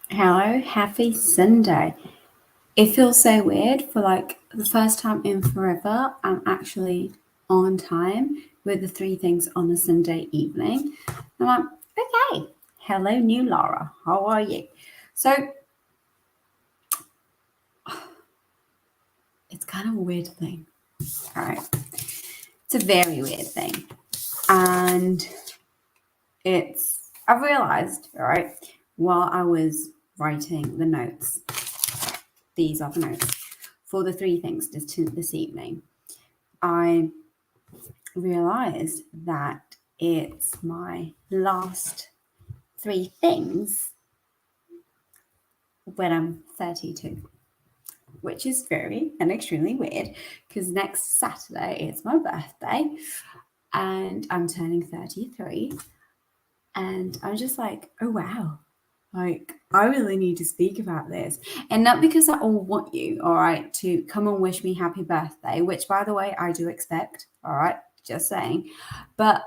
Hello, happy Sunday. It feels so weird for like the first time in forever. I'm actually on time with the three things on a Sunday evening. I'm like, okay, hello, new Laura. How are you? So it's kind of a weird thing. All right. It's a very weird thing. And I've realized, all right, while I was writing the notes, these are the notes for the three things this evening. I realized that it's my last three things when I'm 32, which is very and extremely weird because next Saturday it's my birthday and I'm turning 33. And I'm just like, oh wow, like, I really need to speak about this. And not because I all want you, all right, to come and wish me happy birthday, which, by the way, I do expect, all right, just saying. But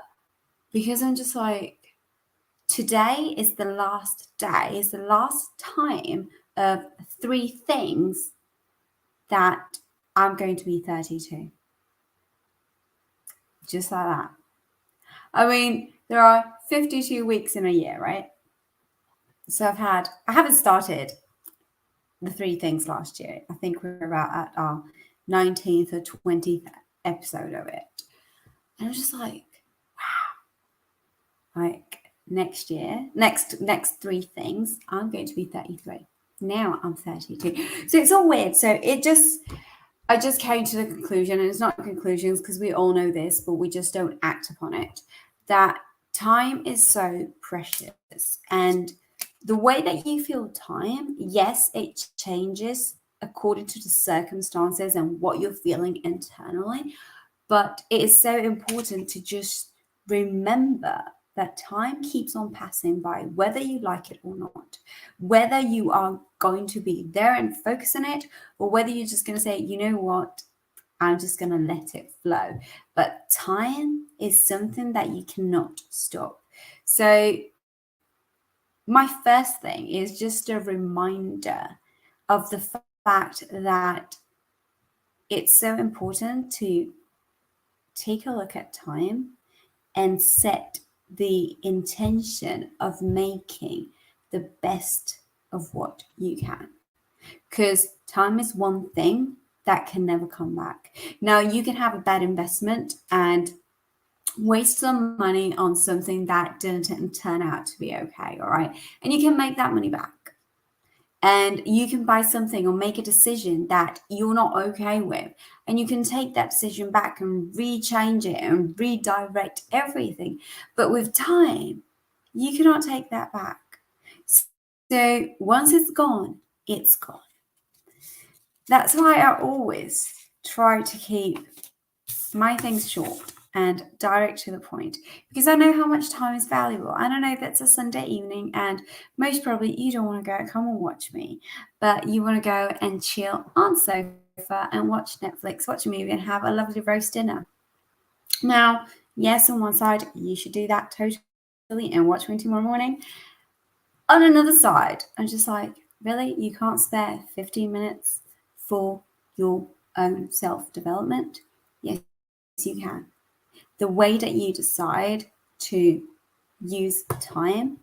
because I'm just like, today is the last day, is the last time of three things that I'm going to be 32. Just like that. I mean, there are 52 weeks in a year, right? So I haven't started the three things last year. I think we're about at our 19th or 20th episode of it. And I was just like, wow, like next three things, I'm going to be 33. Now I'm 32. So it's all weird. So I just came to the conclusion, and it's not conclusions because we all know this, but we just don't act upon it, that time is so precious. And the way that you feel time, yes, it changes according to the circumstances and what you're feeling internally. But it is so important to just remember that time keeps on passing by, whether you like it or not, whether you are going to be there and focus on it, or whether you're just going to say, you know what, I'm just going to let it flow. But time is something that you cannot stop. So, my first thing is just a reminder of the fact that it's so important to take a look at time and set the intention of making the best of what you can. Because time is one thing that can never come back. Now, you can have a bad investment and waste some money on something that didn't turn out to be okay, all right? And you can make that money back. And you can buy something or make a decision that you're not okay with. And you can take that decision back and rechange it and redirect everything. But with time, you cannot take that back. So once it's gone, it's gone. That's why I always try to keep my things short and direct to the point, because I know how much time is valuable. And I know that's a Sunday evening, and most probably you don't want to go come and watch me, but you want to go and chill on sofa and watch Netflix, watch a movie, and have a lovely roast dinner. Now, yes, on one side, you should do that totally and watch me tomorrow morning. On another side, I'm just like, really? You can't spare 15 minutes for your own self development? Yes, you can. The way that you decide to use time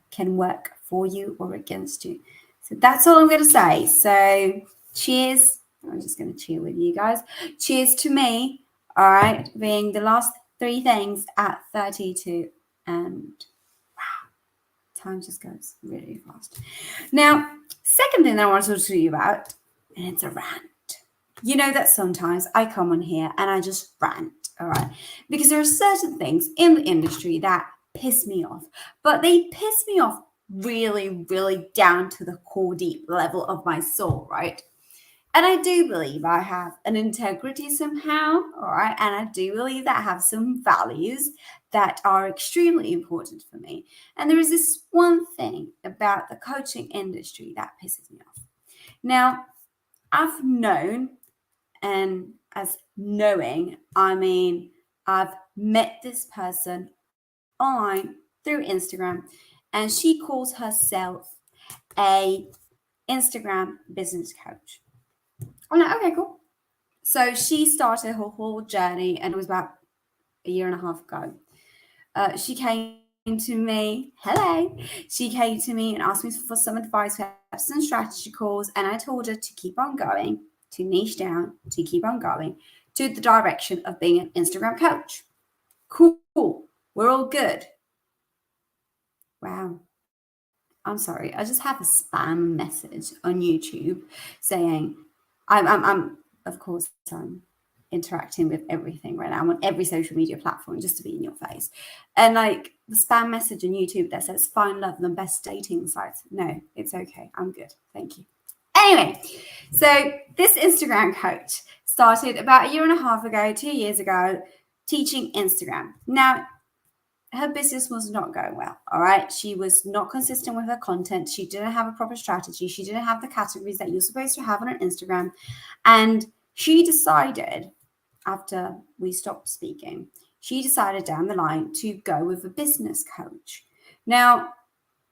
can work for you or against you. So that's all I'm going to say. So cheers. I'm just going to cheer with you guys. Cheers to me. All right. Being the last three things at 32. And wow, time just goes really fast. Now, second thing I want to talk to you about, and it's a rant. You know that sometimes I come on here and I just rant, all right? Because there are certain things in the industry that piss me off, but they piss me off really, really down to the core deep level of my soul, right? And I do believe I have an integrity somehow, all right? And I do believe that I have some values that are extremely important for me. And there is this one thing about the coaching industry that pisses me off. Now, I've known, and as knowing, I mean, I've met this person online through Instagram, and she calls herself a Instagram business coach. I'm like, okay, cool. So she started her whole journey, and it was about a year and a half ago. She came to me, she came to me and asked me for some advice. We had some strategy calls, and I told her to keep on going, to niche down, to keep on going to the direction of being an Instagram coach. Cool. We're all good. Wow. I'm sorry. I just have a spam message on YouTube saying, I'm of course, I'm interacting with everything right now. I'm on every social media platform just to be in your face. And like the spam message on YouTube that says find love the best dating sites. No, it's okay. I'm good. Thank you. Anyway, so this Instagram coach started about a year and a half ago, 2 years ago, teaching Instagram. Now, her business was not going well. All right. She was not consistent with her content. She didn't have a proper strategy. She didn't have the categories that you're supposed to have on an Instagram. And she decided, after we stopped speaking, she decided down the line to go with a business coach. Now,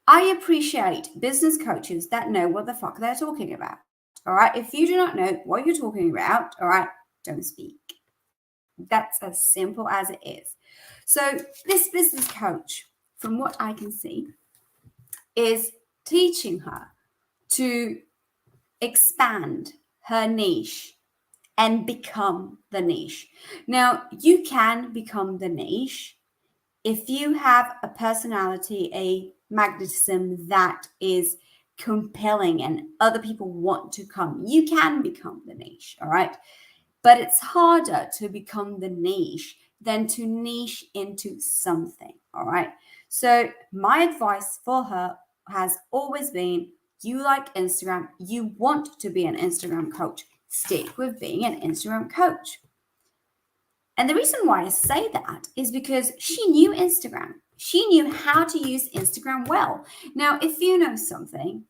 I appreciate business coaches that know what the fuck they're talking about. All right. If you do not know what you're talking about, all right, don't speak. That's as simple as it is. So this business coach, from what I can see, is teaching her to expand her niche and become the niche. Now, you can become the niche if you have a personality, a magnetism that is compelling and other people want to come. You can become the niche, all right? But it's harder to become the niche than to niche into something, all right? So my advice for her has always been, you like Instagram, you want to be an Instagram coach, stick with being an Instagram coach. And the reason why I say that is because she knew Instagram. She knew how to use Instagram well. Now, if you know something,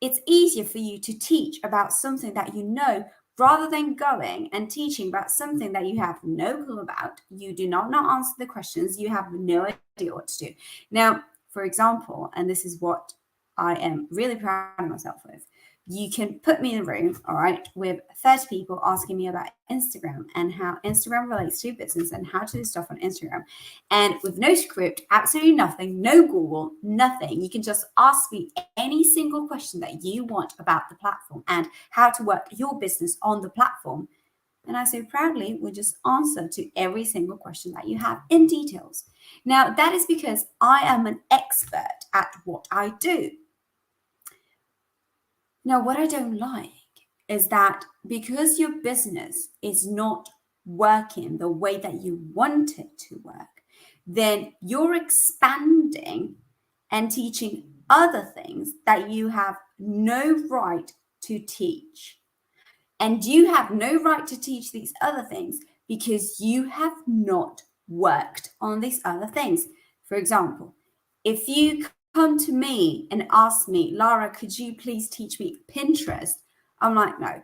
it's easier for you to teach about something that you know rather than going and teaching about something that you have no clue about. You do not know answer the questions. You have no idea what to do. Now, for example, and this is what I am really proud of myself with, you can put me in a room, all right, with 30 people asking me about Instagram and how Instagram relates to business and how to do stuff on Instagram. And with no script, absolutely nothing, no Google, nothing. You can just ask me any single question that you want about the platform and how to work your business on the platform. And I so proudly will just answer to every single question that you have in details. Now, that is because I am an expert at what I do. Now, what I don't like is that because your business is not working the way that you want it to work, then you're expanding and teaching other things that you have no right to teach. And you have no right to teach these other things because you have not worked on these other things. For example, if you come to me and ask me, Lara, could you please teach me Pinterest? I'm like, no.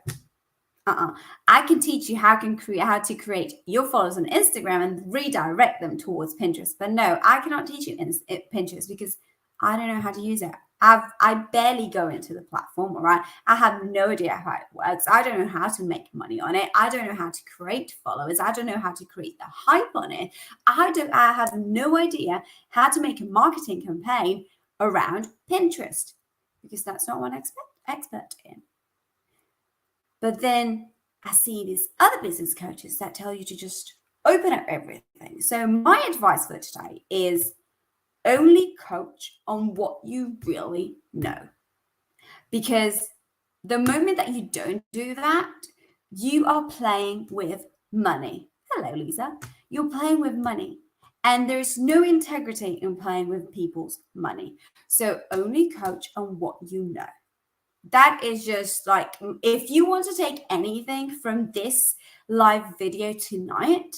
I can teach you how to create your followers on Instagram and redirect them towards Pinterest. But no, I cannot teach you Pinterest because I don't know how to use it. I barely go into the platform, all right? I have no idea how it works. I don't know how to make money on it. I don't know how to create followers. I don't know how to create the hype on it. I have no idea how to make a marketing campaign around Pinterest because that's not what I'm expert in. But then I see these other business coaches that tell you to just open up everything. So my advice for today is only coach on what you really know. Because the moment that you don't do that, you are playing with money. Hello, Lisa. You're playing with money. And there's no integrity in playing with people's money. So only coach on what you know. That is just like, if you want to take anything from this live video tonight,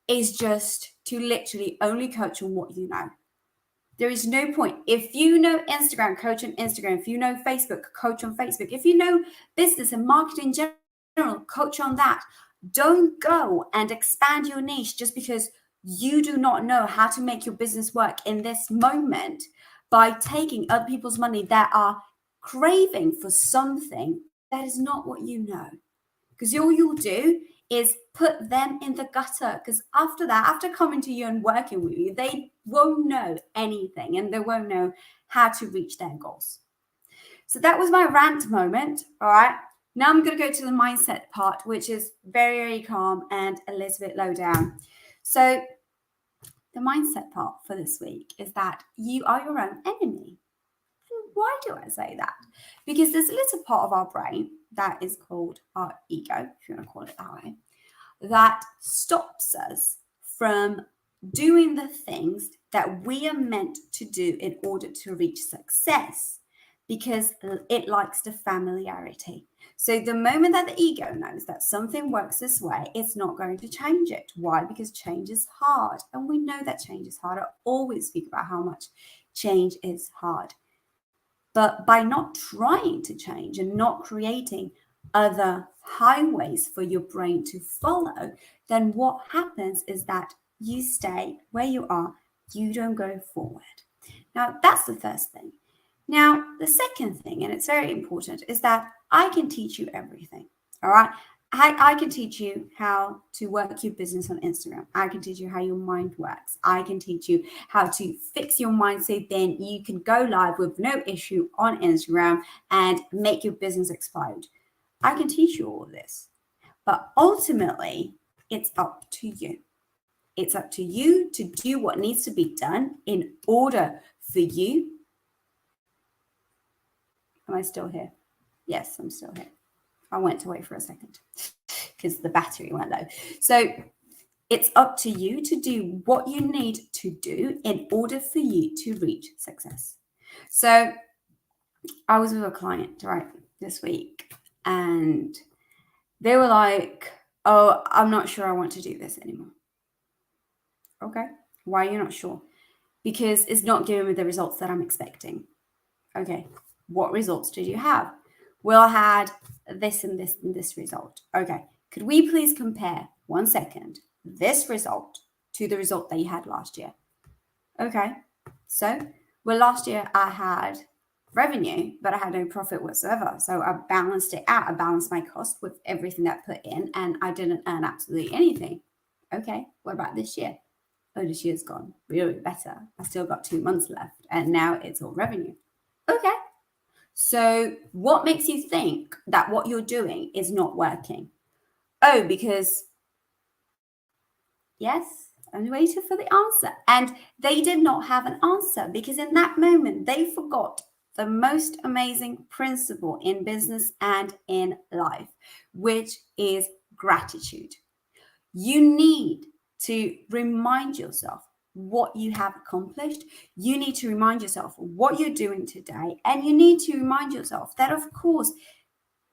is just to literally only coach on what you know. There is no point. If you know Instagram, coach on Instagram. If you know Facebook, coach on Facebook. If you know business and marketing in general, coach on that. Don't go and expand your niche just because you do not know how to make your business work in this moment by taking other people's money that are craving for something that is not what you know. Because all you'll do is put them in the gutter. Because after that, after coming to you and working with you, they won't know anything and they won't know how to reach their goals. So that was my rant moment. All right. Now I'm going to go to the mindset part, which is very, very calm and a little bit low down. So the mindset part for this week is that you are your own enemy. And why do I say that? Because there's a little part of our brain that is called our ego, if you want to call it that way, that stops us from doing the things that we are meant to do in order to reach success, because it likes the familiarity. So the moment that the ego knows that something works this way, it's not going to change it. Why? Because change is hard. And we know that change is hard. I always speak about how much change is hard. But by not trying to change and not creating other highways for your brain to follow, then what happens is that you stay where you are. You don't go forward. Now, that's the first thing. Now, the second thing, and it's very important, is that I can teach you everything. All right. I can teach you how to work your business on Instagram. I can teach you how your mind works. I can teach you how to fix your mind so then you can go live with no issue on Instagram and make your business explode. I can teach you all of this. But ultimately, it's up to you. It's up to you to do what needs to be done in order for you. Am I still here? Yes, I'm still here. I went away for a second because the battery went low. So it's up to you to do what you need to do in order for you to reach success. So I was with a client, right, this week, and they were like, oh, I'm not sure I want to do this anymore. Okay. Why are you not sure? Because it's not giving me the results that I'm expecting. Okay. What results did you have? Well, I had this and this and this result. Okay. Could we please compare 1 second this result to the result that you had last year? Okay. So, well, last year I had revenue, but I had no profit whatsoever. So I balanced it out. I balanced my cost with everything that I put in, and I didn't earn absolutely anything. Okay. What about this year? Oh, this year's gone really better. I still got 2 months left, and now it's all revenue. Okay. So what makes you think that what you're doing is not working? Oh, because yes, I'm waiting for the answer. And they did not have an answer because in that moment, they forgot the most amazing principle in business and in life, which is gratitude. You need to remind yourself what you have accomplished. You need to remind yourself what you're doing today. And you need to remind yourself that, of course,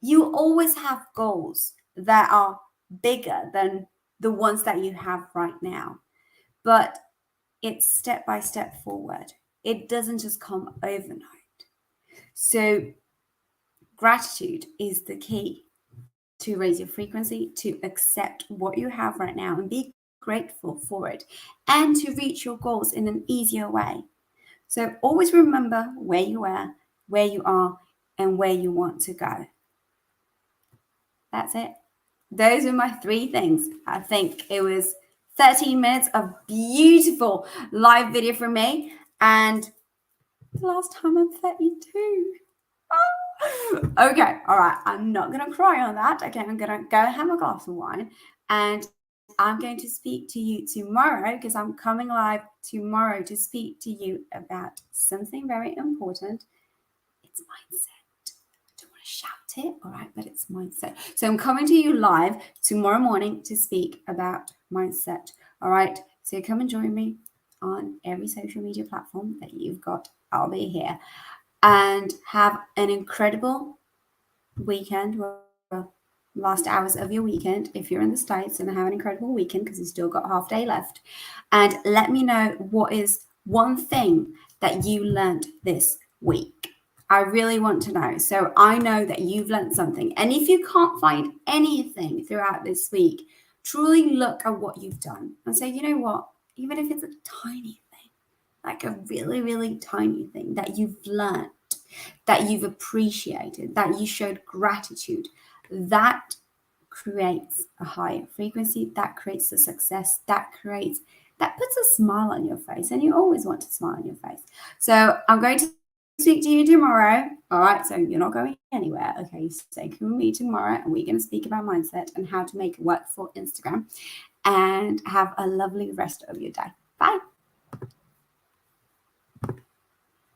you always have goals that are bigger than the ones that you have right now. But it's step by step forward. It doesn't just come overnight. So gratitude is the key to raise your frequency, to accept what you have right now and be grateful for it, and to reach your goals in an easier way. So always remember where you are, and where you want to go. That's it. Those are my 3 things. I think it was 13 minutes of beautiful live video from me. And the last time I'm 32. Oh. Okay, all right. I'm not going to cry on that. Okay, I'm going to go have a glass of wine. And I'm going to speak to you tomorrow because I'm coming live tomorrow to speak to you about something very important. It's mindset. I don't want to shout it, all right, but it's mindset. So I'm coming to you live tomorrow morning to speak about mindset, all right? So come and join me on every social media platform that you've got. I'll be here. And have an incredible weekend. Well, last hours of your weekend if you're in the States, and have an incredible weekend because you've still got half day left. And let me know what is one thing that you learned this week. I really want to know. So I know that you've learned something. And if you can't find anything throughout this week, truly look at what you've done and say, you know what, even if it's a tiny thing, like a really, really tiny thing that you've learned, that you've appreciated, that you showed gratitude, that creates a higher frequency, that creates a success, that puts a smile on your face, and you always want to smile on your face. So I'm going to speak to you tomorrow. All right, so you're not going anywhere. Okay, stay with me tomorrow, and we're going to speak about mindset and how to make it work for Instagram. And have a lovely rest of your day. Bye.